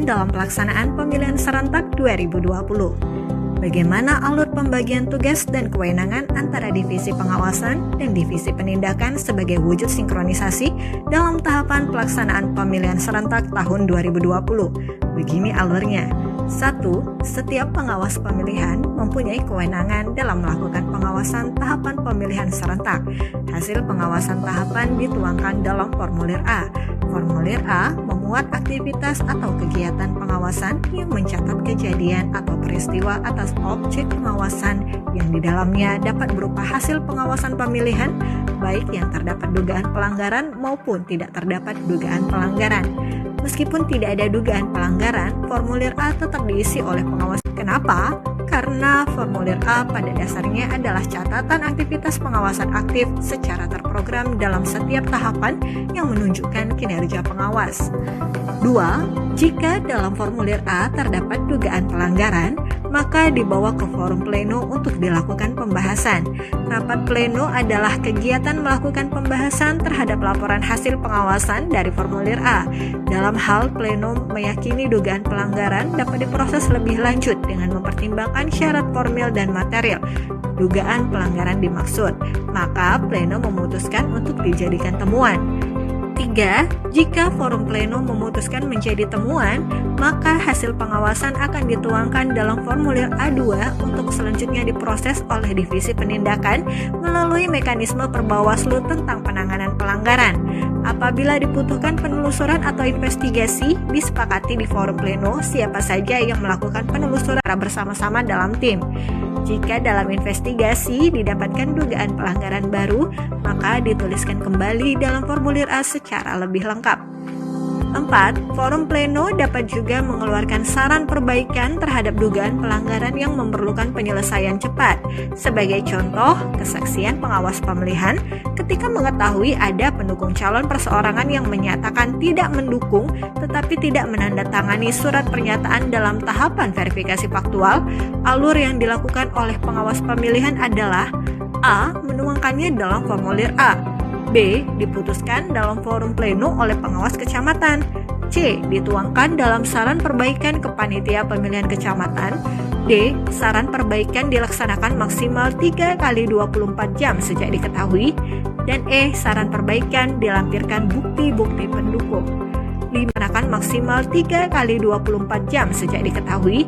pengawasan dalam pelaksanaan pemilihan serentak 2020. Bagaimana alur pembagian tugas dan kewenangan antara Divisi Pengawasan dan Divisi Penindakan sebagai wujud sinkronisasi dalam tahapan pelaksanaan pemilihan serentak tahun 2020? Begini alurnya. 1. Setiap pengawas pemilihan mempunyai kewenangan dalam melakukan pengawasan tahapan pemilihan serentak. Hasil pengawasan tahapan dituangkan dalam Formulir A. Formulir A memuat aktivitas atau kegiatan pengawasan yang mencatat kejadian atau peristiwa atas objek pengawasan yang di dalamnya dapat berupa hasil pengawasan pemilihan, baik yang terdapat dugaan pelanggaran maupun tidak terdapat dugaan pelanggaran. Meskipun tidak ada dugaan pelanggaran, formulir A tetap diisi oleh pengawas. Kenapa? Karena formulir A pada dasarnya adalah catatan aktivitas pengawasan aktif secara terprogram dalam setiap tahapan yang menunjukkan kinerja pengawas. 2. Jika dalam formulir A terdapat dugaan pelanggaran, maka dibawa ke forum pleno untuk dilakukan pembahasan. Rapat pleno adalah kegiatan melakukan pembahasan terhadap laporan hasil pengawasan dari formulir A. Dalam hal pleno meyakini dugaan pelanggaran dapat diproses lebih lanjut dengan mempertimbangkan syarat formil dan material dugaan pelanggaran dimaksud, maka pleno memutuskan untuk dijadikan temuan. 3. Jika forum pleno memutuskan menjadi temuan, maka hasil pengawasan akan dituangkan dalam formulir A2 untuk selanjutnya diproses oleh Divisi Penindakan melalui mekanisme Perbawaslu tentang penanganan pelanggaran. Apabila dibutuhkan penelusuran atau investigasi, disepakati di forum pleno siapa saja yang melakukan penelusuran bersama-sama dalam tim. Jika dalam investigasi didapatkan dugaan pelanggaran baru, maka dituliskan kembali dalam formulir A secara lebih lengkap. 4. Forum pleno dapat juga mengeluarkan saran perbaikan terhadap dugaan pelanggaran yang memerlukan penyelesaian cepat. Sebagai contoh, kesaksian pengawas pemilihan ketika mengetahui ada pendukung calon perseorangan yang menyatakan tidak mendukung tetapi tidak menandatangani surat pernyataan dalam tahapan verifikasi faktual, alur yang dilakukan oleh pengawas pemilihan adalah A. Menuangkannya dalam formulir A, B. Diputuskan dalam forum pleno oleh pengawas kecamatan, C. Dituangkan dalam saran perbaikan ke panitia pemilihan kecamatan, D. Saran perbaikan dilaksanakan maksimal 3 kali 24 jam sejak diketahui, dan E. Saran perbaikan dilampirkan bukti-bukti pendukung. 5. Akan maksimal 3 kali 24 jam sejak diketahui,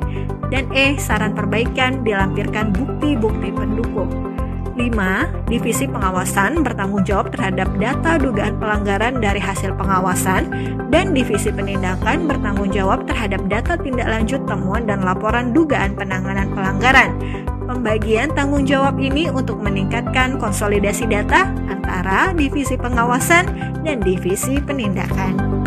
dan E. Saran perbaikan dilampirkan bukti-bukti pendukung. 5. Divisi pengawasan bertanggung jawab terhadap data dugaan pelanggaran dari hasil pengawasan, dan Divisi Penindakan bertanggung jawab terhadap data tindak lanjut temuan dan laporan dugaan penanganan pelanggaran. Pembagian tanggung jawab ini untuk meningkatkan konsolidasi data antara Divisi Pengawasan dan Divisi Penindakan.